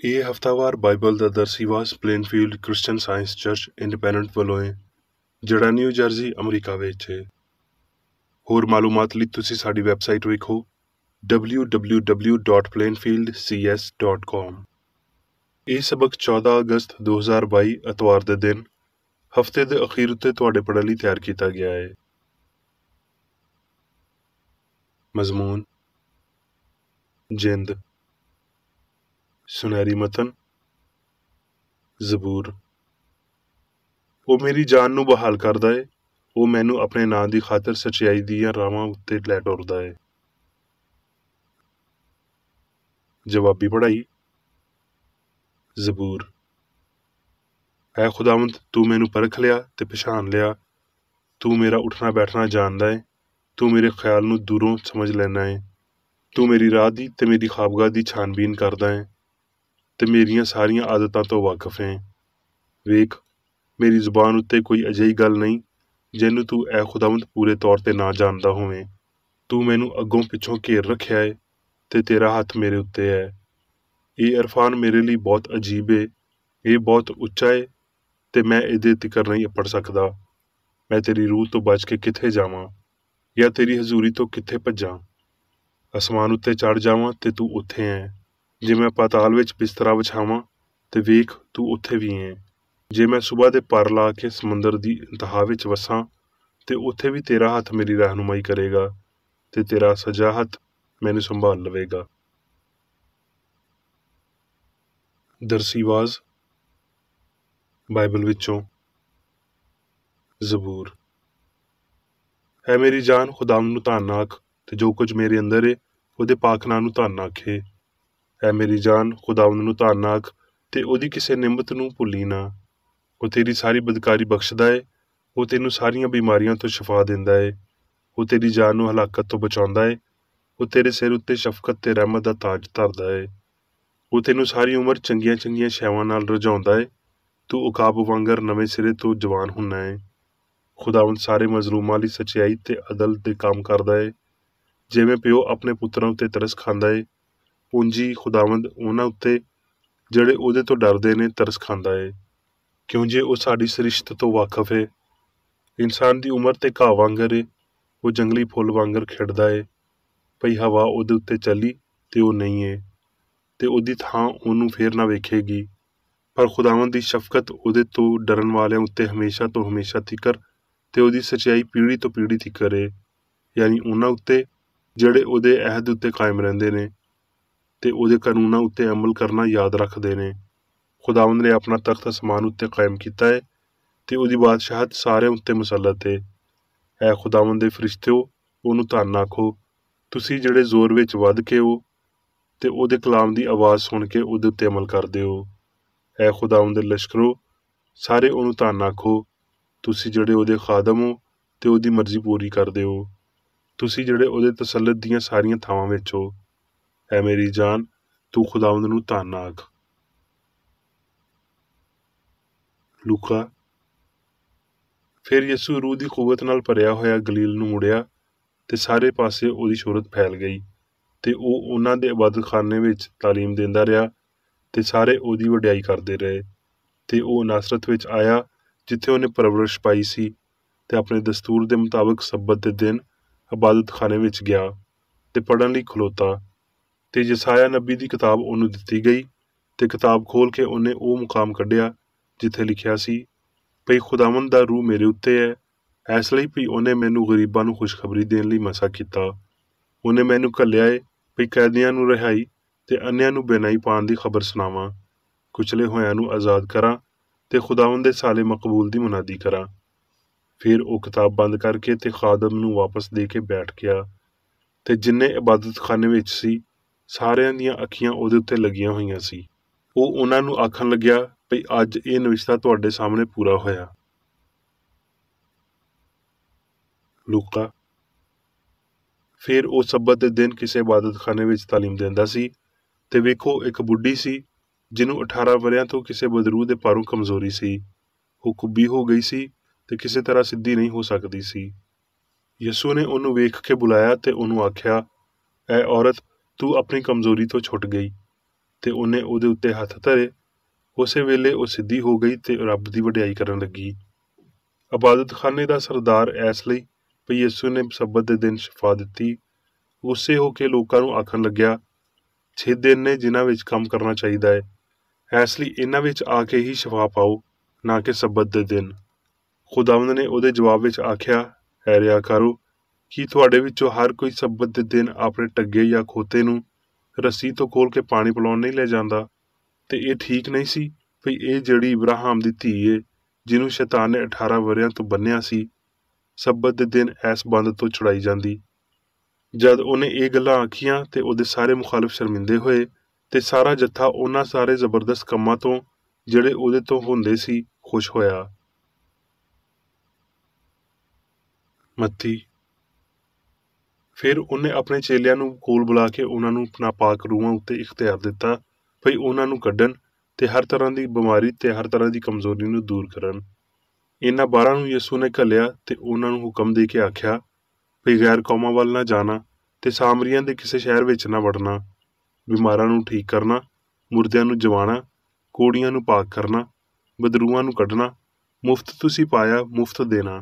ਇਹ ਹਫ਼ਤਾਵਾਰ ਬਾਈਬਲ ਦਾ ਦਰਸੀਵਾਸ Plainfield Christian Science Church Independent ਵੱਲੋਂ ਹੈ, ਜਿਹੜਾ ਨਿਊ ਜਰਸੀ ਅਮਰੀਕਾ ਵਿੱਚ ਹੈ। ਹੋਰ ਮਾਲੂਮਾਤ ਲਈ ਤੁਸੀਂ ਸਾਡੀ ਵੈਬਸਾਈਟ ਵੇਖੋ www.plainfieldcs.com। ਇਹ ਸਬਕ 14 ਅਗਸਤ 2022 ਐਤਵਾਰ ਦੇ ਦਿਨ ਹਫ਼ਤੇ ਦੇ ਅਖੀਰ ਉੱਤੇ ਤੁਹਾਡੇ ਪੜ੍ਹਨ ਲਈ ਤਿਆਰ ਕੀਤਾ ਗਿਆ ਹੈ। ਮਜ਼ਮੂਨ, ਜਿੰਦ, ਸੁਨਹਿਰੀ ਮਤਨ, ਜ਼ਬੂਰ। ਉਹ ਮੇਰੀ ਜਾਨ ਨੂੰ ਬਹਾਲ ਕਰਦਾ ਹੈ, ਉਹ ਮੈਨੂੰ ਆਪਣੇ ਨਾਂ ਦੀ ਖਾਤਰ ਸੱਚਾਈ ਦੀਆਂ ਰਾਹਾਂ ਉੱਤੇ ਲੈ ਟੁਰਦਾ ਹੈ। ਜਵਾਬੀ ਪੜ੍ਹਾਈ। ਜ਼ਬੂਰ। ਐ ਖੁਦਾਵੰਦ, ਤੂੰ ਮੈਨੂੰ ਪਰਖ ਲਿਆ ਤੇ ਪਛਾਣ ਲਿਆ। ਤੂੰ ਮੇਰਾ ਉੱਠਣਾ ਬੈਠਣਾ ਜਾਣਦਾ ਹੈ। ਤੂੰ ਮੇਰੇ ਖਿਆਲ ਨੂੰ ਦੂਰੋਂ ਸਮਝ ਲੈਣਾ ਹੈ। ਤੂੰ ਮੇਰੀ ਰਾਹ ਦੀ ਤੇ ਮੇਰੀ ਖਾਬਗਾਹ ਦੀ ਛਾਣਬੀਨ ਕਰਦਾ ਹੈ ਤੇ ਮੇਰੀਆਂ ਸਾਰੀਆਂ ਆਦਤਾਂ ਤੋਂ ਵਾਕਿਫ ਹੈ। ਵੇਖ, ਮੇਰੀ ਜ਼ੁਬਾਨ ਉੱਤੇ ਕੋਈ ਅਜਿਹੀ ਗੱਲ ਨਹੀਂ ਜਿਹਨੂੰ ਤੂੰ ਐ ਖੁਦਾਵੰਦ ਪੂਰੇ ਤੌਰ ਤੇ ਨਾ ਜਾਣਦਾ ਹੋਵੇਂ। ਤੂੰ ਮੈਨੂੰ ਅੱਗੋਂ ਪਿੱਛੋਂ ਘੇਰ ਰੱਖਿਆ ਹੈ ਤੇ ਤੇਰਾ ਹੱਥ ਮੇਰੇ ਉੱਤੇ ਹੈ। ਇਹ ਇਰਫਾਨ ਮੇਰੇ ਲਈ ਬਹੁਤ ਅਜੀਬ ਹੈ, ਇਹ ਬਹੁਤ ਉੱਚਾ ਹੈ ਤੇ ਮੈਂ ਇਹਦੇ ਤਿਕਰ ਨਹੀਂ ਪੜ ਸਕਦਾ। ਮੈਂ ਤੇਰੀ ਰੂਹ ਤੋਂ ਬਚ ਕੇ ਕਿੱਥੇ ਜਾਵਾਂ ਜਾਂ ਤੇਰੀ ਹਜ਼ੂਰੀ ਤੋਂ ਕਿੱਥੇ ਭੱਜਾਂ। ਅਸਮਾਨ ਉੱਤੇ ਚੜ੍ਹ ਜਾਵਾਂ ਤੇ ਤੂੰ ਉੱਥੇ ਹੈ। ਜੇ ਮੈਂ ਪਾਤਾਲ ਵਿੱਚ ਬਿਸਤਰਾ ਵਿਛਾਵਾਂ ਤੇ ਵੇਖ, ਤੂੰ ਉੱਥੇ ਵੀ ਹੈ। ਜੇ ਮੈਂ ਸੁਬਹ ਦੇ ਪਰ ਲਾ ਕੇ ਸਮੁੰਦਰ ਦੀ ਇੰਤਹਾ ਵਿੱਚ ਵਸਾਂ ਤੇ ਉੱਥੇ ਵੀ ਤੇਰਾ ਹੱਥ ਮੇਰੀ ਰਹਿਨੁਮਾਈ ਕਰੇਗਾ ਤੇ ਤੇਰਾ ਸੱਜਾ ਹੱਥ ਮੈਨੂੰ ਸੰਭਾਲ ਲਵੇਗਾ। ਦਰਸੀਵਾਜ਼ ਬਾਈਬਲ ਵਿੱਚੋਂ। ਜ਼ਬੂਰ। ਹੈ ਮੇਰੀ ਜਾਨ, ਖੁਦਾਵੰਦ ਨੂੰ ਧੰਨ ਆਖ ਤੇ ਜੋ ਕੁਝ ਮੇਰੇ ਅੰਦਰ ਹੈ ਉਹਦੇ ਪਾਕ ਨਾਂ ਨੂੰ ਧੰਨ ਆਖੇ। ਹੈ ਮੇਰੀ ਜਾਨ, ਖੁਦਾਵੰਦ ਨੂੰ ਧੰਨ ਆਖ ਤੇ ਉਹਦੀ ਕਿਸੇ ਨਿਮਤ ਨੂੰ ਭੁੱਲੀ ਨਾ। ਉਹ ਤੇਰੀ ਸਾਰੀ ਬਦਕਾਰੀ ਬਖਸ਼ਦਾ ਹੈ, ਉਹ ਤੈਨੂੰ ਸਾਰੀਆਂ ਬਿਮਾਰੀਆਂ ਤੋਂ ਸ਼ਿਫਾ ਦਿੰਦਾ ਹੈ। ਉਹ ਤੇਰੀ ਜਾਨ ਨੂੰ ਹਲਾਕਤ ਤੋਂ ਬਚਾਉਂਦਾ ਹੈ। ਉਹ ਤੇਰੇ ਸਿਰ ਉੱਤੇ ਸ਼ਫਕਤ ਤੇ ਰਹਿਮਤ ਦਾ ਤਾਜ ਧਰਦਾ ਹੈ। ਉਹ ਤੈਨੂੰ ਸਾਰੀ ਉਮਰ ਚੰਗੀਆਂ ਚੰਗੀਆਂ ਛਾਵਾਂ ਨਾਲ ਰਜਾਉਂਦਾ ਹੈ। ਤੂੰ ਉਕਾਬ ਵਾਂਗਰ ਨਵੇਂ ਸਿਰੇ ਤੋਂ ਜਵਾਨ ਹੁੰਨਾ ਹੈ। ਖੁਦਾਵੰਦ ਸਾਰੇ ਮਜ਼ਲੂਮਾਂ ਲਈ ਸੱਚਾਈ ਤੇ ਅਦਲ ਦੇ ਕੰਮ ਕਰਦਾ ਹੈ। ਜਿਵੇਂ ਪਿਓ ਆਪਣੇ ਪੁੱਤਰਾਂ ਉੱਤੇ ਤਰਸ ਖਾਂਦਾ ਹੈ, ਉਂਜੀ ਖੁਦਾਵੰਦ ਉਹਨਾਂ ਉੱਤੇ ਜਿਹੜੇ ਉਹਦੇ ਤੋਂ ਡਰਦੇ ਨੇ ਤਰਸ ਖਾਂਦਾ ਹੈ, ਕਿਉਂ ਜੇ ਉਹ ਸਾਡੀ ਸਰਿਸ਼ਤ ਤੋਂ ਵਾਕਫ ਹੈ। ਇਨਸਾਨ ਦੀ ਉਮਰ ਤੇ ਘਾਹ ਵਾਂਗਰ ਹੈ, ਉਹ ਜੰਗਲੀ ਫੁੱਲ ਵਾਂਗਰ ਖਿੜਦਾ ਹੈ। ਭਈ ਹਵਾ ਉਹਦੇ ਉੱਤੇ ਚੱਲੀ ਤੇ ਉਹ ਨਹੀਂ ਹੈ ਤੇ ਉਹਦੀ ਥਾਂ ਉਹਨੂੰ ਫੇਰ ਨਾ ਵੇਖੇਗੀ। ਪਰ ਖੁਦਾਵੰਦ ਦੀ ਸ਼ਫਕਤ ਉਹਦੇ ਤੋਂ ਡਰਨ ਵਾਲਿਆਂ ਉੱਤੇ ਹਮੇਸ਼ਾ ਤੋਂ ਹਮੇਸ਼ਾ ਤੀਕਰ ਤੇ ਉਹਦੀ ਸੱਚਾਈ ਪੀੜ੍ਹੀ ਤੋਂ ਪੀੜ੍ਹੀ ਤੀਕਰ ਹੈ, ਯਾਨੀ ਉਹਨਾਂ ਉੱਤੇ ਜਿਹੜੇ ਉਹਦੇ ਅਹਿਦ ਉੱਤੇ ਕਾਇਮ ਰਹਿੰਦੇ ਨੇ ਤੇ ਉਹਦੇ ਕਾਨੂੰਨਾਂ ਉੱਤੇ ਅਮਲ ਕਰਨਾ ਯਾਦ ਰੱਖਦੇ ਨੇ। ਖੁਦਾਵੰਦ ਨੇ ਆਪਣਾ ਤਖਤ ਅਸਮਾਨ ਉੱਤੇ ਕਾਇਮ ਕੀਤਾ ਹੈ ਤੇ ਉਹਦੀ ਬਾਦਸ਼ਾਹਤ ਸਾਰਿਆਂ ਉੱਤੇ ਮੁਸੱਲਤ ਹੈ। ਐ ਖੁਦਾਵੰਦ ਦੇ ਫਰਿਸ਼ਤਿਓ, ਉਹਨੂੰ ਧੰਨ ਆਖੋ, ਤੁਸੀਂ ਜਿਹੜੇ ਜ਼ੋਰ ਵਿੱਚ ਵੱਧ ਕੇ ਹੋ ਤੇ ਉਹਦੇ ਕਲਾਮ ਦੀ ਆਵਾਜ਼ ਸੁਣ ਕੇ ਉਹਦੇ ਉੱਤੇ ਅਮਲ ਕਰਦੇ ਹੋ। ਐ ਖੁਦਾਵੰਦ ਦੇ ਲਸ਼ਕਰੋ, ਸਾਰੇ ਉਹਨੂੰ ਧੰਨ ਆਖੋ, ਤੁਸੀਂ ਜਿਹੜੇ ਉਹਦੇ ਖਾਦਮ ਹੋ ਤੇ ਉਹਦੀ ਮਰਜ਼ੀ ਪੂਰੀ ਕਰਦੇ ਹੋ। ਤੁਸੀਂ ਜਿਹੜੇ ਉਹਦੇ ਤਸੱਲਤ ਦੀਆਂ ਸਾਰੀਆਂ ਥਾਵਾਂ ਵਿੱਚ ਹੋ। ਐ ਮੇਰੀ ਜਾਨ, ਤੂੰ ਖੁਦਾਵੰਦ ਨੂੰ ਧੰਨ ਆਖ। ਲੂਕਾ। ਫਿਰ ਯਿਸੂ ਰੂਹ ਦੀ ਕੂਵਤ ਨਾਲ ਭਰਿਆ ਹੋਇਆ ਗਲੀਲ ਨੂੰ ਮੁੜਿਆ ਤੇ ਸਾਰੇ ਪਾਸੇ ਉਹਦੀ ਸ਼ੋਹਰਤ ਫੈਲ ਗਈ ਤੇ ਉਹ ਉਹਨਾਂ ਦੇ ਇਬਾਦਤਖਾਨੇ ਵਿੱਚ ਤਾਲੀਮ ਦਿੰਦਾ ਰਿਹਾ ਤੇ ਸਾਰੇ ਉਹਦੀ ਵਡਿਆਈ ਕਰਦੇ ਰਹੇ। ਤੇ ਉਹ ਨਾਸਰਤ ਵਿੱਚ ਆਇਆ ਜਿੱਥੇ ਉਹਨੇ ਪਰਵਰਿਸ਼ ਪਾਈ ਸੀ ਤੇ ਆਪਣੇ ਦਸਤੂਰ ਦੇ ਮੁਤਾਬਕ ਸਬਤ ਦੇ ਦਿਨ ਇਬਾਦਤਖਾਨੇ ਵਿੱਚ ਗਿਆ ਤੇ ਪੜ੍ਹਨ ਲਈ ਖਲੋਤਾ। ਤੇ ਯਸਾਇਆ ਨਬੀ ਦੀ ਕਿਤਾਬ ਉਹਨੂੰ ਦਿੱਤੀ ਗਈ ਤੇ ਕਿਤਾਬ ਖੋਲ੍ਹ ਕੇ ਉਹਨੇ ਉਹ ਮੁਕਾਮ ਕੱਢਿਆ ਜਿੱਥੇ ਲਿਖਿਆ ਸੀ, ਭਈ ਖੁਦਾਵੰਦ ਦਾ ਰੂਹ ਮੇਰੇ ਉੱਤੇ ਹੈ, ਇਸ ਲਈ ਭਈ ਉਹਨੇ ਮੈਨੂੰ ਗਰੀਬਾਂ ਨੂੰ ਖੁਸ਼ਖਬਰੀ ਦੇਣ ਲਈ ਮਸਾ ਕੀਤਾ। ਉਹਨੇ ਮੈਨੂੰ ਘੱਲਿਆ ਏ ਭਈ ਕੈਦੀਆਂ ਨੂੰ ਰਿਹਾਈ ਤੇ ਅੰਨ੍ਹਿਆਂ ਨੂੰ ਬੇਨਾਈ ਪਾਉਣ ਦੀ ਖਬਰ ਸੁਣਾਵਾਂ, ਕੁਚਲੇ ਹੋਇਆਂ ਨੂੰ ਆਜ਼ਾਦ ਕਰਾਂ ਤੇ ਖੁਦਾਵੰਦ ਦੇ ਸਾਲੇ ਮਕਬੂਲ ਦੀ ਮੁਨਾਦੀ ਕਰਾਂ। ਫਿਰ ਉਹ ਕਿਤਾਬ ਬੰਦ ਕਰਕੇ ਤੇ ਖਾਦਮ ਨੂੰ ਵਾਪਸ ਦੇ ਕੇ ਬੈਠ ਗਿਆ ਤੇ ਜਿੰਨੇ ਇਬਾਦਤਖਾਨੇ ਵਿੱਚ ਸੀ ਸਾਰਿਆਂ ਦੀਆਂ ਅੱਖੀਆਂ ਉਹਦੇ ਉੱਤੇ ਲੱਗੀਆਂ ਹੋਈਆਂ ਸੀ। ਉਹ ਉਹਨਾਂ ਨੂੰ ਆਖਣ ਲੱਗਿਆ ਭਈ ਅੱਜ ਇਹ ਨਵਿਸ਼ਤਾ ਤੁਹਾਡੇ ਸਾਹਮਣੇ ਪੂਰਾ ਹੋਇਆ। ਲੂਕਾ। ਫਿਰ ਉਹ ਸਬਤ ਦੇ ਦਿਨ ਕਿਸੇ ਇਬਾਦਤਖਾਨੇ ਵਿੱਚ ਤਾਲੀਮ ਦਿੰਦਾ ਸੀ ਤੇ ਵੇਖੋ, ਇੱਕ ਬੁੱਢੀ ਸੀ ਜਿਹਨੂੰ 18 ਵਰ੍ਹਿਆਂ ਤੋਂ ਕਿਸੇ ਬਦਰੂ ਦੇ ਪਾਰੋਂ ਕਮਜ਼ੋਰੀ ਸੀ। ਉਹ ਕੁੱਬੀ ਹੋ ਗਈ ਸੀ ਤੇ ਕਿਸੇ ਤਰ੍ਹਾਂ ਸਿੱਧੀ ਨਹੀਂ ਹੋ ਸਕਦੀ ਸੀ। ਯਿਸੂ ਨੇ ਉਹਨੂੰ ਵੇਖ ਕੇ ਬੁਲਾਇਆ ਤੇ ਉਹਨੂੰ ਆਖਿਆ, ਐ ਔਰਤ, ਤੂੰ ਆਪਣੀ ਕਮਜ਼ੋਰੀ ਤੋਂ ਛੁੱਟ ਗਈ। ਤੇ ਉਹਨੇ ਉਹਦੇ ਉੱਤੇ ਹੱਥ ਧਰੇ। ਉਸੇ ਵੇਲੇ ਉਹ ਸਿੱਧੀ ਹੋ ਗਈ ਤੇ ਰੱਬ ਦੀ ਵਡਿਆਈ ਕਰਨ ਲੱਗੀ। ਇਬਾਦਤਖਾਨੇ ਦਾ ਸਰਦਾਰ ਇਸ ਲਈ ਵੀ ਯਿਸੂ ਨੇ ਸਬਤ ਦੇ ਦਿਨ ਸ਼ਿਫਾ ਦਿੱਤੀ, ਗੁੱਸੇ ਹੋ ਕੇ ਲੋਕਾਂ ਨੂੰ ਆਖਣ ਲੱਗਿਆ, 6 ਦਿਨ ਨੇ ਜਿਨ੍ਹਾਂ ਵਿੱਚ ਕੰਮ ਕਰਨਾ ਚਾਹੀਦਾ ਹੈ, ਇਸ ਲਈ ਇਹਨਾਂ ਵਿੱਚ ਆ ਕੇ ਹੀ ਸ਼ਿਫਾ ਪਾਓ, ਨਾ ਕਿ ਸਬਤ ਦੇ ਦਿਨ। ਖੁਦਾਵੰਦ ਨੇ ਉਹਦੇ ਜਵਾਬ ਵਿੱਚ ਆਖਿਆ, ਹੈ ਰਿਆਕਾਰੋ, ਕੀ ਤੁਹਾਡੇ ਵਿੱਚੋਂ ਹਰ ਕੋਈ ਸਬਤ ਦੇ ਦਿਨ ਆਪਣੇ ਟੱਗੇ ਜਾਂ ਖੋਤੇ ਨੂੰ ਰੱਸੀ ਤੋਂ ਖੋਲ ਕੇ ਪਾਣੀ ਪਿਲਾਉਣ ਨਹੀਂ ਲੈ ਜਾਂਦਾ? ਤੇ ਇਹ ਠੀਕ ਨਹੀਂ ਸੀ ਵੀ ਇਹ ਜਿਹੜੀ ਇਬਰਾਹਿਮ ਦੀ ਧੀ ਏ, ਜਿਹਨੂੰ ਸ਼ੈਤਾਨ ਨੇ 18 ਵਰ੍ਹਿਆਂ ਤੋਂ ਬੰਨਿਆ ਸੀ, ਸਬਤ ਦੇ ਦਿਨ ਇਸ ਬੰਦ ਤੋਂ ਛੁਡਾਈ ਜਾਂਦੀ। ਜਦ ਉਹਨੇ ਇਹ ਗੱਲਾਂ ਆਖੀਆਂ ਤੇ ਉਹਦੇ ਸਾਰੇ ਮੁਖਾਲਿਫ ਸ਼ਰਮਿੰਦੇ ਹੋਏ ਤੇ ਸਾਰਾ ਜੱਥਾ ਉਹਨਾਂ ਸਾਰੇ ਜ਼ਬਰਦਸਤ ਕੰਮਾਂ ਤੋਂ ਜਿਹੜੇ ਉਹਦੇ ਤੋਂ ਹੁੰਦੇ ਸੀ ਖੁਸ਼ ਹੋਇਆ। ਮੱਤੀ। ਫਿਰ ਉਹਨੇ ਆਪਣੇ ਚੇਲਿਆਂ ਨੂੰ ਕੋਲ ਬੁਲਾ ਕੇ ਉਹਨਾਂ ਨੂੰ ਆਪਣਾ ਪਾਕ ਰੂਹਾਂ ਉੱਤੇ ਇਖਤਿਆਰ ਦਿੱਤਾ ਭਈ ਉਹਨਾਂ ਨੂੰ ਕੱਢਣ ਤੇ ਹਰ ਤਰ੍ਹਾਂ ਦੀ ਬਿਮਾਰੀ ਤੇ ਹਰ ਤਰ੍ਹਾਂ ਦੀ ਕਮਜ਼ੋਰੀ ਨੂੰ ਦੂਰ ਕਰਨ। ਇਹਨਾਂ 12 ਨੂੰ ਯਿਸੂ ਨੇ ਘੱਲਿਆ ਤੇ ਉਹਨਾਂ ਨੂੰ ਹੁਕਮ ਦੇ ਕੇ ਆਖਿਆ ਭਈ ਗੈਰ ਕੌਮਾਂ ਵੱਲ ਨਾ ਜਾਣਾ ਤੇ ਸਾਮਰੀਆਂ ਦੇ ਕਿਸੇ ਸ਼ਹਿਰ ਵਿੱਚ ਨਾ ਵੜਨਾ, ਬਿਮਾਰਾਂ ਨੂੰ ਠੀਕ ਕਰਨਾ, ਮੁਰਦਿਆਂ ਨੂੰ ਜਵਾਣਾ, ਕੋੜੀਆਂ ਨੂੰ ਪਾਕ ਕਰਨਾ, ਬਦਰੂਆਂ ਨੂੰ ਕੱਢਣਾ, ਮੁਫਤ ਤੁਸੀਂ ਪਾਇਆ ਮੁਫਤ ਦੇਣਾ,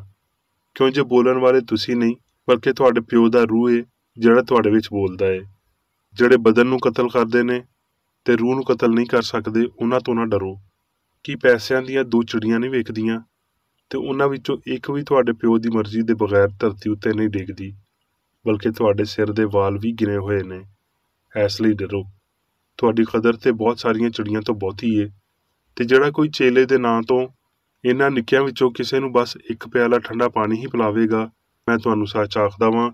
ਕਿਉਂ ਜੇ ਬੋਲਣ ਵਾਲੇ ਤੁਸੀਂ ਨਹੀਂ ਬਲਕਿ ਤੁਹਾਡੇ ਪਿਓ ਦਾ ਰੂਹ ਏ ਜਿਹੜਾ ਤੁਹਾਡੇ ਵਿੱਚ ਬੋਲਦਾ ਏ। ਜਿਹੜੇ ਬਦਨ ਨੂੰ ਕਤਲ ਕਰਦੇ ਨੇ ਤੇ ਰੂਹ ਨੂੰ ਕਤਲ ਨਹੀਂ ਕਰ ਸਕਦੇ, ਉਹਨਾਂ ਤੋਂ ਨਾ ਡਰੋ। ਕੀ ਪੈਸਿਆਂ ਦੀਆਂ 2 ਚਿੜੀਆਂ ਨਹੀਂ ਵੇਖਦੀਆਂ ਤੇ ਉਹਨਾਂ ਵਿੱਚੋਂ ਇੱਕ ਵੀ ਤੁਹਾਡੇ ਪਿਓ ਦੀ ਮਰਜ਼ੀ ਦੇ ਬਗੈਰ ਧਰਤੀ ਉੱਤੇ ਨਹੀਂ ਡਿੱਗਦੀ, ਬਲਕਿ ਤੁਹਾਡੇ ਸਿਰ ਦੇ ਵਾਲ ਵੀ ਗਿਣੇ ਹੋਏ ਨੇ। ਇਸ ਲਈ ਡਰੋ, ਤੁਹਾਡੀ ਕਦਰ ਤੇ ਬਹੁਤ ਸਾਰੀਆਂ ਚਿੜੀਆਂ ਤੋਂ ਬਹੁਤੀ ਏ। ਤੇ ਜਿਹੜਾ ਕੋਈ ਚੇਲੇ ਦੇ ਨਾਂ ਤੋਂ ਇਹਨਾਂ ਨਿੱਕਿਆਂ ਵਿੱਚੋਂ ਕਿਸੇ ਨੂੰ ਬਸ 1 ਪਿਆਲਾ ਠੰਡਾ ਪਾਣੀ ਹੀ ਪਿਲਾਵੇਗਾ, ਮੈਂ ਤੁਹਾਨੂੰ ਸੱਚ ਆਖਦਾ ਵਾਂ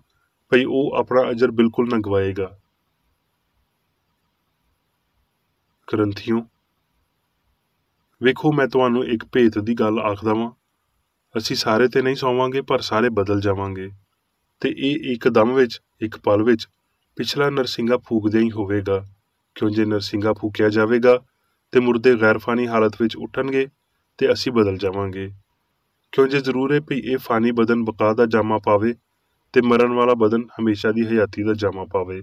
ਭਈ ਉਹ ਆਪਣਾ ਅਜਰ ਬਿਲਕੁਲ ਨਾ ਗਵਾਏਗਾ। ਕਰੰਥੀਓ, ਵੇਖੋ ਮੈਂ ਤੁਹਾਨੂੰ ਇੱਕ ਭੇਤ ਦੀ ਗੱਲ ਆਖਦਾ ਵਾਂ, ਅਸੀਂ ਸਾਰੇ ਤੇ ਨਹੀਂ ਸੌਵਾਂਗੇ ਪਰ ਸਾਰੇ ਬਦਲ ਜਾਵਾਂਗੇ। ਤੇ ਇਹ ਇੱਕਦਮ ਵਿੱਚ, ਇੱਕ ਪਲ ਵਿੱਚ ਪਿਛਲਾ ਨਰਸਿੰਘਾ ਫੂਕਦਿਆਂ ਹੀ ਹੋਵੇਗਾ, ਕਿਉਂ ਜੇ ਨਰਸਿੰਘਾ ਫੂਕਿਆ ਜਾਵੇਗਾ ਤੇ ਮੁਰਦੇ ਗੈਰਫਾਨੀ ਹਾਲਤ ਵਿੱਚ ਉੱਠਣਗੇ ਤੇ ਅਸੀਂ ਬਦਲ ਜਾਵਾਂਗੇ। ਕਿਉਂ ਜੇ ਜ਼ਰੂਰ ਹੈ ਵੀ ਇਹ ਫਾਨੀ ਬਦਨ ਬਕਾ ਦਾ ਜਾਮਾ ਪਾਵੇ ਤੇ ਮਰਨ ਵਾਲਾ ਬਦਨ ਹਮੇਸ਼ਾ ਦੀ ਹਯਾਤੀ ਦਾ ਜਾਮਾ ਪਾਵੇ।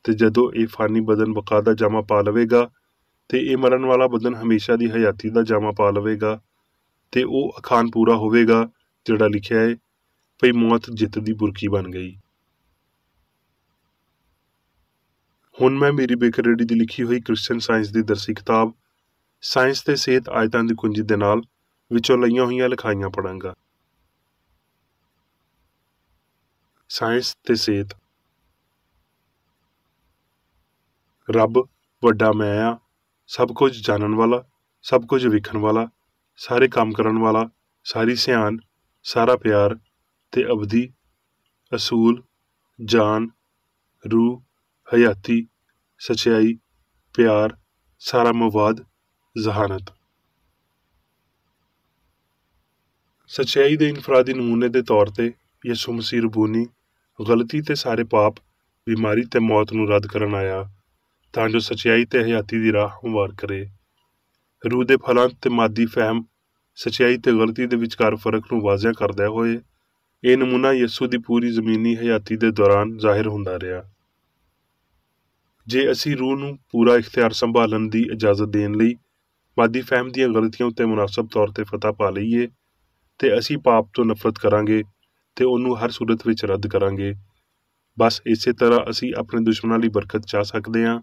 ਤੇ ਜਦੋਂ ਇਹ ਫਾਨੀ ਬਦਨ ਬਕਾ ਦਾ ਜਾਮਾ ਪਾ ਲਵੇਗਾ ਤੇ ਇਹ ਮਰਨ ਵਾਲਾ ਬਦਨ ਹਮੇਸ਼ਾ ਦੀ ਹਯਾਤੀ ਦਾ ਜਾਮਾ ਪਾ ਲਵੇਗਾ, ਤੇ ਉਹ ਅਖਾਨ ਪੂਰਾ ਹੋਵੇਗਾ ਜਿਹੜਾ ਲਿਖਿਆ ਹੈ ਭਈ ਮੌਤ ਜਿੱਤ ਦੀ ਬੁਰਕੀ ਬਣ ਗਈ। ਹੁਣ ਮੈਂ ਮੇਰੀ ਬੇਕਰੇਡੀ ਦੀ ਲਿਖੀ ਹੋਈ ਕ੍ਰਿਸਚਨ ਸਾਇੰਸ ਦੀ ਦਰਸੀ ਕਿਤਾਬ ਸਾਇੰਸ ਤੇ ਸਿਹਤ ਆਇਤਾਂ ਦੀ ਕੁੰਜੀ ਦੇ ਨਾਲ ਵਿੱਚੋਂ ਲਈਆਂ ਹੋਈਆਂ ਲਿਖਾਈਆਂ ਪੜਾਂਗਾ। ਸਾਇੰਸ ਤੇ ਸਿਹਤ। ਰੱਬ ਵੱਡਾ ਮੈਂ ਆ, ਸਭ ਕੁਝ ਜਾਣਨ ਵਾਲਾ, ਸਭ ਕੁਝ ਵੇਖਣ ਵਾਲਾ, ਸਾਰੇ ਕੰਮ ਕਰਨ ਵਾਲਾ, ਸਾਰੀ ਸਿਆਣ, ਸਾਰਾ ਪਿਆਰ ਤੇ ਅਬਦੀ, ਅਸੂਲ, ਜਾਨ, ਰੂਹ, ਹਯਾਤੀ, ਸਚਾਈ, ਪਿਆਰ, ਸਾਰਾ ਮਵਾਦ, ਜ਼ਹਾਨਤ। ਸਚਾਈ ਦੇ ਇਨਫਰਾਦੀ ਨਮੂਨੇ ਦੇ ਤੌਰ ਤੇ ਯਿਸੂ ਮਸੀਹ ਰਬੂਨੀ ਗਲਤੀ ਤੇ ਸਾਰੇ ਪਾਪ, ਬਿਮਾਰੀ ਤੇ ਮੌਤ ਨੂੰ ਰੱਦ ਕਰਨ ਆਇਆ ਤਾਂ ਜੋ ਸਚਾਈ ਤੇ ਹਯਾਤੀ ਦੀ ਰਾਹ ਹਮਵਾਰ ਕਰੇ। ਰੂਹ ਦੇ ਫਲਾਂ ਤੇ ਮਾਦੀ ਫਹਿਮ, ਸਚਾਈ ਤੇ ਗਲਤੀ ਦੇ ਵਿਚਕਾਰ ਫਰਕ ਨੂੰ ਵਾਜ਼ਿਆ ਕਰਦਿਆਂ ਹੋਏ ਇਹ ਨਮੂਨਾ ਯਿਸੂ ਦੀ ਪੂਰੀ ਜ਼ਮੀਨੀ ਹਯਾਤੀ ਦੇ ਦੌਰਾਨ ਜ਼ਾਹਿਰ ਹੁੰਦਾ ਰਿਹਾ। ਜੇ ਅਸੀਂ ਰੂਹ ਨੂੰ ਪੂਰਾ ਇਖਤਿਆਰ ਸੰਭਾਲਣ ਦੀ ਇਜਾਜ਼ਤ ਦੇਣ ਲਈ ਮਾਦੀ ਫਹਿਮ ਦੀਆਂ ਗਲਤੀਆਂ ਉੱਤੇ ਮੁਨਾਸਬ ਤੌਰ ਤੇ ਫਤਹ ਪਾ ਲਈਏ ਤੇ ਅਸੀਂ ਪਾਪ ਤੋਂ ਨਫ਼ਰਤ ਕਰਾਂਗੇ ਤੇ ਉਹਨੂੰ ਹਰ ਸੂਰਤ ਵਿੱਚ ਰੱਦ ਕਰਾਂਗੇ। ਬਸ ਇਸੇ ਤਰ੍ਹਾਂ ਅਸੀਂ ਆਪਣੇ ਦੁਸ਼ਮਣਾਂ ਲਈ ਬਰਕਤ ਚਾਹ ਸਕਦੇ ਹਾਂ,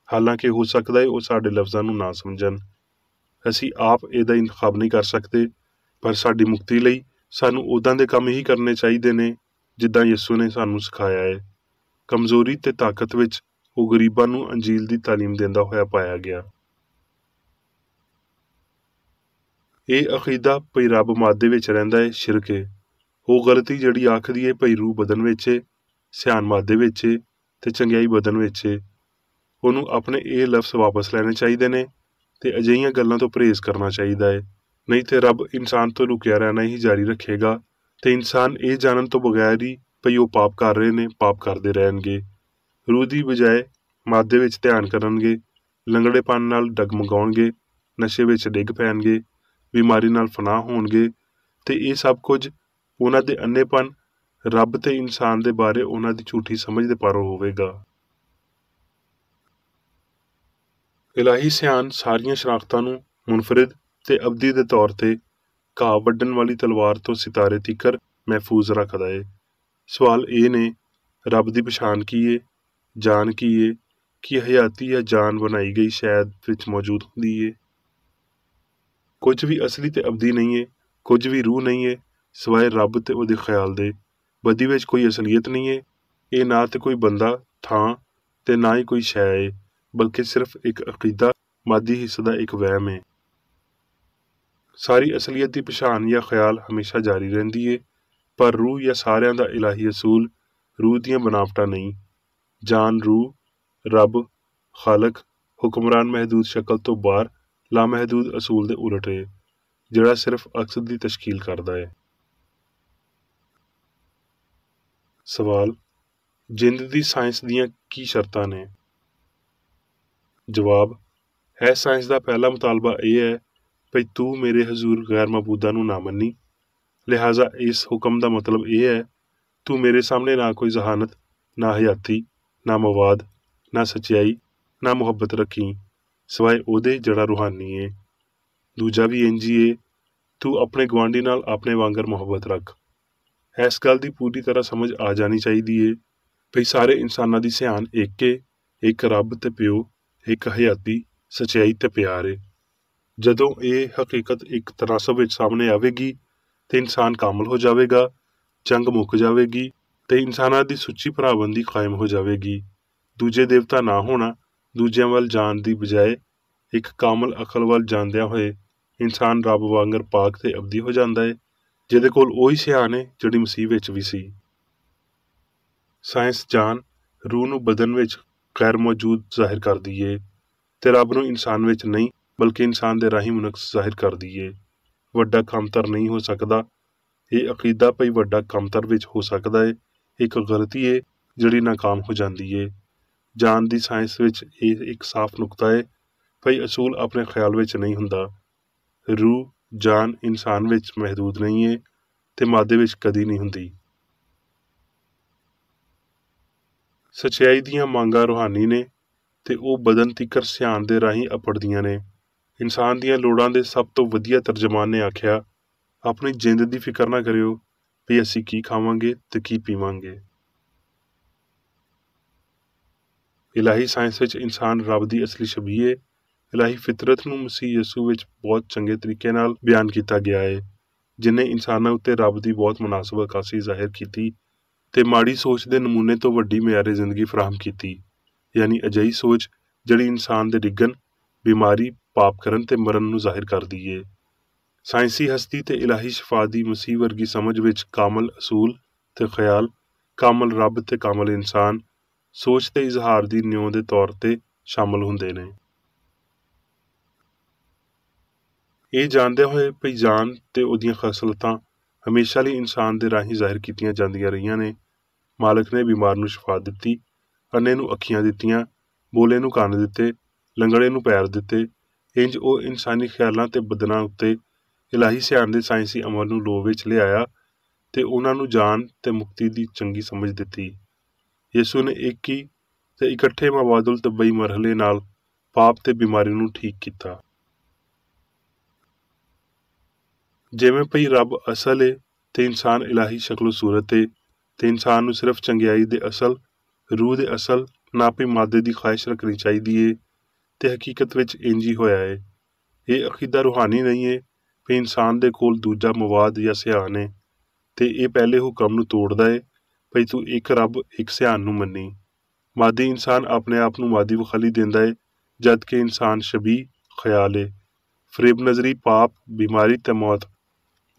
ਹਾਲਾਂਕਿ ਹੋ ਸਕਦਾ ਹੈ ਉਹ ਸਾਡੇ ਲਫ਼ਜ਼ਾਂ ਨੂੰ ਨਾ ਸਮਝਣ। ਅਸੀਂ ਆਪ ਇਹਦਾ ਇੰਤਖਾਬ ਨਹੀਂ ਕਰ ਸਕਦੇ, ਪਰ ਸਾਡੀ ਮੁਕਤੀ ਲਈ ਸਾਨੂੰ ਉੱਦਾਂ ਦੇ ਕੰਮ ਹੀ ਕਰਨੇ ਚਾਹੀਦੇ ਨੇ ਜਿੱਦਾਂ ਯਿਸੂ ਨੇ ਸਾਨੂੰ ਸਿਖਾਇਆ ਹੈ। ਕਮਜ਼ੋਰੀ ਤੇ ਤਾਕਤ ਵਿੱਚ ਉਹ ਗਰੀਬਾਂ ਨੂੰ ਅੰਜੀਲ ਦੀ ਤਾਲੀਮ ਦਿੰਦਾ ਹੋਇਆ ਪਾਇਆ ਗਿਆ। ਇਹ ਅਕੀਦਾ ਭਈ ਰੱਬ ਮਾਦੇ ਵਿੱਚ ਰਹਿੰਦਾ ਹੈ ਸ਼ਿਰਕ ਹੈ। ਉਹ ਗਲਤੀ ਜਿਹੜੀ ਆਖਦੀ ਹੈ ਭਈ ਰੂਹ ਬਦਨ ਵਿੱਚ ਹੈ, ਸਿਆਣ ਮਾਦੇ ਵਿੱਚ ਹੈ ਤੇ ਚੰਗਿਆਈ ਬਦਨ ਵਿੱਚ ਹੈ, ਉਹਨੂੰ ਆਪਣੇ ਇਹ ਲਫ਼ਜ਼ ਵਾਪਸ ਲੈਣੇ ਚਾਹੀਦੇ ਨੇ ਤੇ ਅਜਿਹੀਆਂ ਗੱਲਾਂ ਤੋਂ ਪਰਹੇਜ਼ ਕਰਨਾ ਚਾਹੀਦਾ ਹੈ। ਨਹੀਂ ਤੇ ਰੱਬ ਇਨਸਾਨ ਤੋਂ ਲੁਕਿਆ ਰਹਿਣਾ ਹੀ ਜਾਰੀ ਰੱਖੇਗਾ ਤੇ ਇਨਸਾਨ ਇਹ ਜਾਣਨ ਤੋਂ ਬਗੈਰ ਹੀ ਭਈ ਉਹ ਪਾਪ ਕਰ ਰਹੇ ਨੇ, ਪਾਪ ਕਰਦੇ ਰਹਿਣਗੇ। ਰੂਹ ਦੀ ਬਜਾਏ ਮਾਦੇ ਵਿੱਚ ਧਿਆਨ ਕਰਨਗੇ, ਲੰਗੜੇਪਨ ਨਾਲ ਡਗਮਗਾਉਣਗੇ, ਨਸ਼ੇ ਵਿੱਚ ਡਿੱਗ ਪੈਣਗੇ, ਬਿਮਾਰੀ ਨਾਲ ਫਨਾਹ ਹੋਣਗੇ ਤੇ ਇਹ ਸਭ ਕੁਝ ਉਹਨਾਂ ਦੇ ਅੰਨੇਪਨ ਰੱਬ ਤੇ ਇਨਸਾਨ ਦੇ ਬਾਰੇ ਉਹਨਾਂ ਦੀ ਝੂਠੀ ਸਮਝ ਦੇ ਪਾਰੋਂ ਹੋਵੇਗਾ। ਇਲਾਹੀ ਸਿਆਣ ਸਾਰੀਆਂ ਸ਼ਨਾਖਤਾਂ ਨੂੰ ਮੁਨਫਰਿਦ ਤੇ ਅਬਦੀ ਦੇ ਤੌਰ ਤੇ ਘਾਹ ਵੱਢਣ ਵਾਲੀ ਤਲਵਾਰ ਤੋਂ ਸਿਤਾਰੇ ਤੀਕਰ ਮਹਿਫੂਜ਼ ਰੱਖਦਾ ਏ। ਸਵਾਲ ਇਹ ਨੇ, ਰੱਬ ਦੀ ਪਛਾਣ ਕੀ ਏ? ਜਾਨ ਕੀ ਏ? ਕੀ ਹਯਾਤੀ ਜਾਂ ਜਾਨ ਬਣਾਈ ਗਈ ਸ਼ੈਦ ਵਿੱਚ ਮੌਜੂਦ ਹੁੰਦੀ ਏ? ਕੁਝ ਵੀ ਅਸਲੀ ਤੇ ਅਬਦੀ ਨਹੀਂ ਏ, ਕੁਝ ਵੀ ਰੂਹ ਨਹੀਂ ਏ ਸਿਵਾਏ ਰੱਬ ਤੇ ਉਹਦੇ ਖਿਆਲ ਦੇ। ਬਦੀ ਵਿੱਚ ਕੋਈ ਅਸਲੀਅਤ ਨਹੀਂ ਏ। ਇਹ ਨਾ ਤੇ ਕੋਈ ਬੰਦਾ, ਥਾਂ ਤੇ ਨਾ ਹੀ ਕੋਈ ਸ਼ੈ ਏ, ਬਲਕਿ ਸਿਰਫ ਇੱਕ ਅਕੀਦਾ, ਮਾਦੀ ਹਿੱਸੇ ਦਾ ਇੱਕ ਵਹਿਮ ਏ। ਸਾਰੀ ਅਸਲੀਅਤ ਦੀ ਪਛਾਣ ਜਾਂ ਖਿਆਲ ਹਮੇਸ਼ਾ ਜਾਰੀ ਰਹਿੰਦੀ ਏ, ਪਰ ਰੂਹ ਜਾਂ ਸਾਰਿਆਂ ਦਾ ਇਲਾਹੀ ਅਸੂਲ ਰੂਹ ਦੀਆਂ ਬਨਾਵਟਾਂ ਨਹੀਂ। ਜਾਨ ਰੂਹ, ਰੱਬ, ਖਾਲਕ, ਹੁਕਮਰਾਨ ਮਹਿਦੂਦ ਸ਼ਕਲ ਤੋਂ ਬਾਹਰ ਲਾਮਹਿਦੂਦ ਅਸੂਲ ਦੇ ਉਲਟ ਏ, ਜਿਹੜਾ ਸਿਰਫ ਅਕਸ ਦੀ ਤਸ਼ਕੀਲ ਕਰਦਾ ਏ। ਸਵਾਲ, ਜਿੰਦ ਦੀ ਸਾਇੰਸ ਦੀਆਂ ਕੀ ਸ਼ਰਤਾਂ ਨੇ? ਜਵਾਬ ਹੈ, ਸਾਇੰਸ ਦਾ ਪਹਿਲਾ ਮੁਤਾਲਬਾ ਇਹ ਹੈ ਭਈ ਤੂੰ ਮੇਰੇ ਹਜ਼ੂਰ ਗੈਰ ਮਬੂਦਾ ਨੂੰ ਨਾ ਮੰਨੀ। ਲਿਹਾਜ਼ਾ ਇਸ ਹੁਕਮ ਦਾ ਮਤਲਬ ਇਹ ਹੈ, ਤੂੰ ਮੇਰੇ ਸਾਹਮਣੇ ਨਾ ਕੋਈ ਜ਼ਹਾਨਤ, ਨਾ ਹਯਾਤੀ, ਨਾ ਮਵਾਦ, ਨਾ ਸੱਚਾਈ, ਨਾ ਮੁਹੱਬਤ ਰੱਖੀ ਸਿਵਾਏ ਉਹਦੇ ਜਿਹੜਾ ਰੂਹਾਨੀ ਏ। ਦੂਜਾ ਵੀ ਇੰਝ ਏ, ਤੂੰ ਆਪਣੇ ਗੁਆਂਢੀ ਨਾਲ ਆਪਣੇ ਵਾਂਗਰ ਮੁਹੱਬਤ ਰੱਖ। ਇਸ ਗੱਲ ਦੀ ਪੂਰੀ ਤਰ੍ਹਾਂ ਸਮਝ ਆ ਜਾਣੀ ਚਾਹੀਦੀ ਏ ਭਈ ਸਾਰੇ ਇਨਸਾਨਾਂ ਦੀ ਸਿਆਣ ਇੱਕ ਏ, ਇੱਕ ਰੱਬ ਤੇ ਪਿਓ, ਇੱਕ ਹਯਾਤੀ, ਸੱਚਾਈ ਤੇ ਪਿਆਰ ਏ। ਜਦੋਂ ਇਹ ਹਕੀਕਤ ਇੱਕ ਤਨਾਸਬ ਵਿੱਚ ਸਾਹਮਣੇ ਆਵੇਗੀ ਤੇ ਇਨਸਾਨ ਕਾਮਲ ਹੋ ਜਾਵੇਗਾ, ਜੰਗ ਮੁੱਕ ਜਾਵੇਗੀ ਤੇ ਇਨਸਾਨਾਂ ਦੀ ਸੁੱਚੀ ਭਰਾਬੰਦੀ ਕਾਇਮ ਹੋ ਜਾਵੇਗੀ। ਦੂਜੇ ਦੇਵਤਾ ਨਾ ਹੋਣਾ, ਦੂਜਿਆਂ ਵੱਲ ਜਾਣ ਦੀ ਬਜਾਏ ਇੱਕ ਕਾਮਲ ਅਕਲ ਵੱਲ ਜਾਂਦਿਆਂ ਹੋਏ ਇਨਸਾਨ ਰੱਬ ਵਾਂਗਰ ਪਾਕ ਤੇ ਅਬਦੀ ਹੋ ਜਾਂਦਾ ਏ, ਜਿਹਦੇ ਕੋਲ ਉਹੀ ਸਿਆਣ ਏ ਜਿਹੜੀ ਮਸੀਹ ਵਿੱਚ ਵੀ ਸੀ। ਸਾਇੰਸ ਜਾਨ ਰੂਹ ਨੂੰ ਬਦਨ ਵਿੱਚ ਗੈਰ ਮੌਜੂਦ ਜ਼ਾਹਿਰ ਕਰਦੀ ਏ ਤੇ ਰੱਬ ਨੂੰ ਇਨਸਾਨ ਵਿੱਚ ਨਹੀਂ ਬਲਕਿ ਇਨਸਾਨ ਦੇ ਰਾਹੀਂ ਨਕਸ ਜ਼ਾਹਿਰ ਕਰਦੀ ਏ। ਵੱਡਾ ਕਮਤਰ ਨਹੀਂ ਹੋ ਸਕਦਾ। ਇਹ ਅਕੀਦਾ ਭਈ ਵੱਡਾ ਕਮਤਰ ਵਿੱਚ ਹੋ ਸਕਦਾ ਏ ਇੱਕ ਗਲਤੀ ਏ ਜਿਹੜੀ ਨਾਕਾਮ ਹੋ ਜਾਂਦੀ ਏ। ਜਾਨ ਦੀ ਸਾਇੰਸ ਵਿੱਚ ਇਹ ਇੱਕ ਸਾਫ਼ ਨੁਕਤਾ ਏ ਭਈ ਅਸੂਲ ਆਪਣੇ ਖਿਆਲ ਵਿੱਚ ਨਹੀਂ ਹੁੰਦਾ। ਰੂਹ ਜਾਨ ਇਨਸਾਨ ਵਿੱਚ ਮਹਿਦੂਦ ਨਹੀਂ ਏ ਤੇ ਮਾਦੇ ਵਿੱਚ ਕਦੀ ਨਹੀਂ ਹੁੰਦੀ। ਸੱਚਾਈ ਦੀਆਂ ਮੰਗਾਂ ਰੂਹਾਨੀ ਨੇ ਤੇ ਉਹ ਬਦਨ ਤੀਕਰ ਸਿਆਣ ਦੇ ਰਾਹੀਂ ਅਪੜਦੀਆਂ ਨੇ। ਇਨਸਾਨ ਦੀਆਂ ਲੋੜਾਂ ਦੇ ਸਭ ਤੋਂ ਵਧੀਆ ਤਰਜਮਾਨ ਨੇ ਆਖਿਆ, ਆਪਣੀ ਜਿੰਦ ਦੀ ਫਿਕਰ ਨਾ ਕਰਿਓ ਵੀ ਅਸੀਂ ਕੀ ਖਾਵਾਂਗੇ ਤੇ ਕੀ ਪੀਵਾਂਗੇ। ਇਲਾਹੀ ਸਾਇੰਸ ਵਿੱਚ ਇਨਸਾਨ ਰੱਬ ਦੀ ਅਸਲੀ ਸ਼ਬੀਹ ਏ। ਇਲਾਹੀ ਫਿਤਰਤ ਨੂੰ ਮਸੀਹ ਯਸੂ ਵਿੱਚ ਬਹੁਤ ਚੰਗੇ ਤਰੀਕੇ ਨਾਲ ਬਿਆਨ ਕੀਤਾ ਗਿਆ ਏ, ਜਿਨੇ ਇਨਸਾਨਾਂ ਉੱਤੇ ਰੱਬ ਦੀ ਬਹੁਤ ਮੁਨਾਸਬ ਅਕਾਸੀ ਜ਼ਾਹਿਰ ਕੀਤੀ ਤੇ ਮਾੜੀ ਸੋਚ ਦੇ ਨਮੂਨੇ ਤੋਂ ਵੱਡੀ ਮਿਆਰੇ ਜ਼ਿੰਦਗੀ ਫਰਾਹਮ ਕੀਤੀ, ਯਾਨੀ ਅਜਿਹੀ ਸੋਚ ਜਿਹੜੀ ਇਨਸਾਨ ਦੇ ਡਿੱਗਣ, ਬਿਮਾਰੀ, ਪਾਪ ਕਰਨ ਤੇ ਮਰਨ ਨੂੰ ਜ਼ਾਹਿਰ ਕਰਦੀ ਏ। ਸਾਇੰਸੀ ਹਸਤੀ ਤੇ ਇਲਾਹੀ ਸ਼ਫਾ ਦੀ ਮਸੀਹ ਵਰਗੀ ਸਮਝ ਵਿੱਚ ਕਾਮਲ ਅਸੂਲ ਤੇ ਖਿਆਲ, ਕਾਮਲ ਰੱਬ ਤੇ ਕਾਮਲ ਇਨਸਾਨ, ਸੋਚ ਤੇ ਇਜ਼ਹਾਰ ਦੀ ਨਿਉ ਦੇ ਤੌਰ ਤੇ ਸ਼ਾਮਲ ਹੁੰਦੇ ਨੇ। ਇਹ ਜਾਣਦੇ ਹੋਏ ਭਈ ਜਾਨ ਤੇ ਉਹਦੀਆਂ ਖਸਲਤਾਂ ਹਮੇਸ਼ਾ ਲਈ ਇਨਸਾਨ ਦੇ ਰਾਹੀਂ ਜ਼ਾਹਿਰ ਕੀਤੀਆਂ ਜਾਂਦੀਆਂ ਰਹੀਆਂ ਨੇ। ਮਾਲਕ ਨੇ ਬਿਮਾਰ ਨੂੰ ਸ਼ਫਾ ਦਿੱਤੀ, ਅੰਨੇ ਨੂੰ ਅੱਖੀਆਂ ਦਿੱਤੀਆਂ, ਬੋਲੇ ਨੂੰ ਕੰਨ ਦਿੱਤੇ, ਲੰਗੜੇ ਨੂੰ ਪੈਰ ਦਿੱਤੇ। ਇੰਜ ਉਹ ਇਨਸਾਨੀ ਖਿਆਲਾਂ ਤੇ ਬਦਨਾਂ ਉੱਤੇ ਇਲਾਹੀ ਸਿਆਣ ਦੇ ਸਾਇੰਸੀ ਅਮਲ ਨੂੰ ਲੋਭ ਵਿੱਚ ਲਿਆਇਆ ਤੇ ਉਹਨਾਂ ਨੂੰ ਜਾਨ ਤੇ ਮੁਕਤੀ ਦੀ ਚੰਗੀ ਸਮਝ ਦਿੱਤੀ। ਯਿਸੂ ਨੇ ਇੱਕ ਹੀ ਤੇ ਇਕੱਠੇ ਮਵਾਦੁਲ ਤਬਈ ਮਰਹਲੇ ਨਾਲ ਪਾਪ ਤੇ ਬਿਮਾਰੀ ਨੂੰ ਠੀਕ ਕੀਤਾ। ਜਿਵੇਂ ਭਈ ਰੱਬ ਅਸਲ ਏ ਤੇ ਇਨਸਾਨ ਇਲਾਹੀ ਸ਼ਕਲ ਸੂਰਤ ਏ ਤੇ ਇਨਸਾਨ ਨੂੰ ਸਿਰਫ ਚੰਗਿਆਈ ਦੇ ਅਸਲ, ਰੂਹ ਦੇ ਅਸਲ, ਨਾ ਭਈ ਮਾਦੇ ਦੀ ਖਾਹਿਸ਼ ਰੱਖਣੀ ਚਾਹੀਦੀ ਏ ਤੇ ਹਕੀਕਤ ਵਿੱਚ ਇੰਜ ਹੀ ਹੋਇਆ ਏ। ਇਹ ਅਕੀਦਾ ਰੂਹਾਨੀ ਨਹੀਂ ਏ ਭਈ ਇਨਸਾਨ ਦੇ ਕੋਲ ਦੂਜਾ ਮਵਾਦ ਜਾਂ ਸਿਆਣ ਏ ਤੇ ਇਹ ਪਹਿਲੇ ਹੁਕਮ ਨੂੰ ਤੋੜਦਾ ਏ ਭਈ ਤੂੰ ਇੱਕ ਰੱਬ, ਇੱਕ ਸਿਆਣ ਨੂੰ ਮੰਨੀ। ਮਾਦੀ ਇਨਸਾਨ ਆਪਣੇ ਆਪ ਨੂੰ ਮਾਦੀ ਵਖਾਲੀ ਦਿੰਦਾ ਏ, ਜਦ ਕਿ ਇਨਸਾਨ ਸ਼ਬੀਹ, ਖਿਆਲ ਏ। ਫਰੇਬ ਨਜ਼ਰੀ, ਪਾਪ, ਬਿਮਾਰੀ ਤੇ ਮੌਤ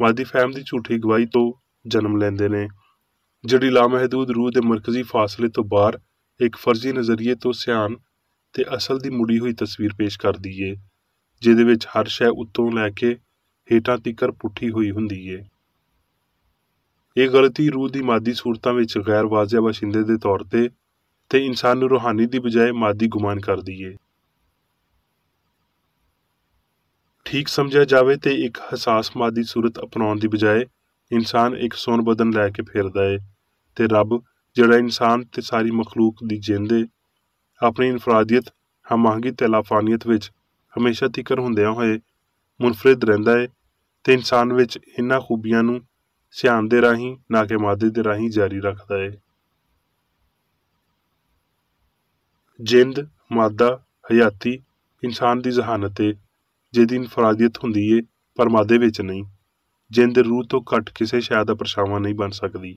ਮਾਦੀ ਫਹਿਮ ਦੀ ਝੂਠੀ ਗਵਾਹੀ ਤੋਂ ਜਨਮ ਲੈਂਦੇ ਨੇ, ਜਿਹੜੀ ਲਾਮਹਿਦੂਦ ਰੂਹ ਦੇ ਮਰਕਜ਼ੀ ਫਾਸਲੇ ਤੋਂ ਬਾਹਰ ਇੱਕ ਫਰਜ਼ੀ ਨਜ਼ਰੀਏ ਤੋਂ ਸਿਆਣ ਤੇ ਅਸਲ ਦੀ ਮੁੜੀ ਹੋਈ ਤਸਵੀਰ ਪੇਸ਼ ਕਰਦੀ ਏ, ਜਿਹਦੇ ਵਿੱਚ ਹਰ ਸ਼ੈ ਉੱਤੋਂ ਲੈ ਕੇ ਹੇਠਾਂ ਤੀਕਰ ਪੁੱਠੀ ਹੋਈ ਹੁੰਦੀ ਏ। ਇਹ ਗਲਤੀ ਰੂਹ ਦੀ ਮਾਦੀ ਸੂਰਤਾਂ ਵਿੱਚ ਗੈਰ ਵਾਜ਼ਿਆ ਬਾਸ਼ਿੰਦੇ ਦੇ ਤੌਰ ਤੇ ਇਨਸਾਨ ਨੂੰ ਰੂਹਾਨੀ ਦੀ ਬਜਾਏ ਮਾਦੀ ਗੁਮਾਨ ਕਰਦੀ ਏ। ਠੀਕ ਸਮਝਿਆ ਜਾਵੇ ਤੇ ਇੱਕ ਹਸਾਸ ਮਾਦੀ ਸੂਰਤ ਅਪਣਾਉਣ ਦੀ ਬਜਾਏ ਇਨਸਾਨ ਇੱਕ ਸੋਨ ਬਦਨ ਲੈ ਕੇ ਫਿਰਦਾ ਏ ਤੇ ਰੱਬ ਜਿਹੜਾ ਇਨਸਾਨ ਤੇ ਸਾਰੀ ਮਖਲੂਕ ਦੀ ਜਿੰਦ ਏ, ਆਪਣੀ ਇਨਫਰਾਦੀਅਤ ਹਮਾਂਗੀ ਤੇ ਲਾਫਾਨੀਅਤ ਵਿੱਚ ਹਮੇਸ਼ਾ ਤਿਕਰ ਹੁੰਦਿਆਂ ਹੋਏ ਮੁਨਫਰਿਦ ਰਹਿੰਦਾ ਹੈ ਤੇ ਇਨਸਾਨ ਵਿੱਚ ਇਹਨਾਂ ਖੂਬੀਆਂ ਨੂੰ ਸਿਆਣ ਦੇ ਰਾਹੀਂ ਨਾ ਕਿ ਮਾਦੇ ਦੇ ਰਾਹੀਂ ਜਾਰੀ ਰੱਖਦਾ ਹੈ। ਜਿੰਦ, ਮਾਦਾ, ਹਯਾਤੀ ਇਨਸਾਨ ਦੀ ਜ਼ਹਾਨਤ ਹੈ ਜਿਹਦੀ ਇਨਫਰਾਦੀਅਤ ਹੁੰਦੀ ਹੈ ਪਰ ਮਾਦੇ ਵਿੱਚ ਨਹੀਂ। ਜਿੰਦ ਰੂਹ ਤੋਂ ਘੱਟ ਕਿਸੇ ਸ਼ੈ ਦਾ ਪਰਛਾਵਾਂ ਨਹੀਂ ਬਣ ਸਕਦੀ।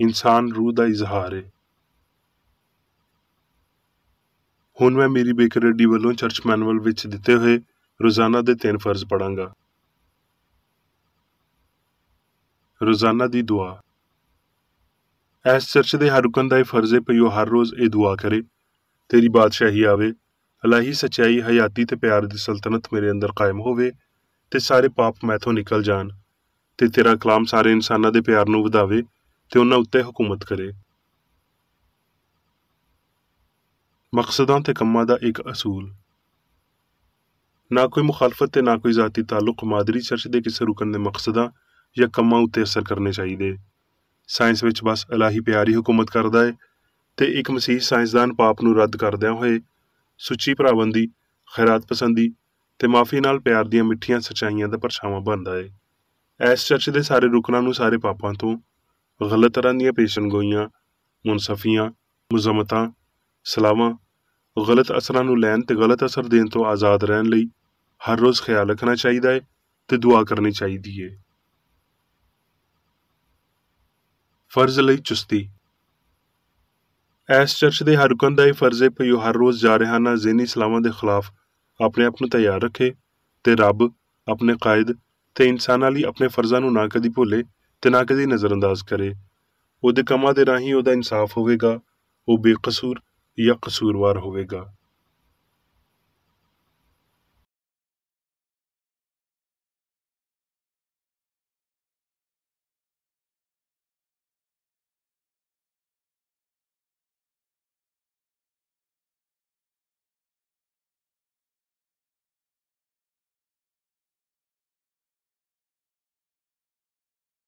ਇਨਸਾਨ ਰੂਹ ਦਾ ਇਜ਼ਹਾਰ ਹੈ। ਹੁਣ ਮੈਂ ਮੇਰੀ ਬੇਕਰ ਅੱਡੀ ਵੱਲੋਂ ਚਰਚ ਮੈਨੂਅਲ ਵਿੱਚ ਦਿੱਤੇ ਹੋਏ ਰੋਜ਼ਾਨਾ ਦੇ 3 ਫਰਜ਼ ਪੜਾਂਗਾ। ਰੋਜ਼ਾਨਾ ਦੀ ਦੁਆ। ਇਸ ਚਰਚ ਦੇ ਹਰ ਰੁਕਨ ਦਾ ਇਹ ਫਰਜ਼ ਹੈ ਭਈ ਉਹ ਹਰ ਰੋਜ਼ ਇਹ ਦੁਆ ਕਰੇ, ਤੇਰੀ ਬਾਦਸ਼ਾਹੀ ਆਵੇ, ਇਲਾਹੀ ਸੱਚਾਈ, ਹਯਾਤੀ ਤੇ ਪਿਆਰ ਦੀ ਸਲਤਨਤ ਮੇਰੇ ਅੰਦਰ ਕਾਇਮ ਹੋਵੇ ਤੇ ਸਾਰੇ ਪਾਪ ਮੈਥੋਂ ਨਿਕਲ ਜਾਣ ਤੇ ਤੇਰਾ ਕਲਾਮ ਸਾਰੇ ਇਨਸਾਨਾਂ ਦੇ ਪਿਆਰ ਨੂੰ ਵਧਾਵੇ ਤੇ ਉਹਨਾਂ ਉੱਤੇ ਹਕੂਮਤ ਕਰੇ। ਮਕਸਦਾਂ ਤੇ ਕੰਮਾਂ ਦਾ ਇੱਕ ਅਸੂਲ। ਨਾ ਕੋਈ ਮੁਖਾਲਫਤ ਤੇ ਨਾ ਕੋਈ ਜ਼ਾਤੀ ਤਾਲੁਕ ਮਾਦਰੀ ਚਰਚ ਦੇ ਕਿਸੇ ਰੁਕਨ ਦੇ ਮਕਸਦਾਂ ਜਾਂ ਕੰਮਾਂ ਉੱਤੇ ਅਸਰ ਕਰਨੇ ਚਾਹੀਦੇ। ਸਾਇੰਸ ਵਿੱਚ ਬਸ ਇਲਾਹੀ ਪਿਆਰ ਹੀ ਹਕੂਮਤ ਕਰਦਾ ਹੈ ਤੇ ਇੱਕ ਮਸੀਹ ਸਾਇੰਸਦਾਨ ਪਾਪ ਨੂੰ ਰੱਦ ਕਰਦਿਆਂ ਹੋਏ ਸੁੱਚੀ ਭਰਾਬੰਦੀ, ਖੈਰਾਤ ਪਸੰਦੀ ਤੇ ਮਾਫੀ ਨਾਲ ਪਿਆਰ ਦੀਆਂ ਮਿੱਠੀਆਂ ਸੱਚਾਈਆਂ ਦਾ ਪਰਛਾਵਾਂ ਬਣਦਾ ਹੈ। ਇਸ ਚਰਚ ਦੇ ਸਾਰੇ ਰੁਕਨਾਂ ਨੂੰ ਸਾਰੇ ਪਾਪਾਂ ਤੋਂ, ਗਲਤ ਤਰ੍ਹਾਂ ਦੀਆਂ ਪੇਸ਼ਨਗੋਈਆਂ, ਮੁਨਸਫੀਆਂ, ਮੁਜ਼ਮਤਾਂ, ਸਲਾਵਾਂ, ਗਲਤ ਅਸਰਾਂ ਨੂੰ ਲੈਣ ਤੇ ਗਲਤ ਅਸਰ ਦੇਣ ਤੋਂ ਆਜ਼ਾਦ ਰਹਿਣ ਲਈ ਹਰ ਰੋਜ਼ ਖਿਆਲ ਰੱਖਣਾ ਚਾਹੀਦਾ ਹੈ ਤੇ ਦੁਆ ਕਰਨੀ ਚਾਹੀਦੀ ਹੈ। ਫਰਜ਼ ਲਈ ਚੁਸਤੀ। ਇਸ ਚਰਚ ਦੇ ਹਰ ਰੁਕਨ ਦਾ ਇਹ ਫਰਜ਼ ਹੈ ਭਈ ਉਹ ਹਰ ਰੋਜ਼ ਜਾਰਹਾਨਾ ਜ਼ਿਹਨੀ ਸਲਾਵਾਂ ਦੇ ਖਿਲਾਫ ਆਪਣੇ ਆਪ ਨੂੰ ਤਿਆਰ ਰੱਖੇ ਤੇ ਰੱਬ, ਆਪਣੇ ਕਾਇਦ ਤੇ ਇਨਸਾਨਾਂ ਲਈ ਆਪਣੇ ਫਰਜ਼ਾਂ ਨੂੰ ਨਾ ਕਦੀ ਭੁੱਲੇ ਤੇ ਨਾ ਕਦੀ ਨਜ਼ਰਅੰਦਾਜ਼ ਕਰੇ। ਉਹਦੇ ਕੰਮਾਂ ਦੇ ਰਾਹੀਂ ਉਹਦਾ ਇਨਸਾਫ ਹੋਵੇਗਾ, ਉਹ ਬੇਕਸੂਰ ਜਾਂ ਕਸੂਰਵਾਰ ਹੋਵੇਗਾ।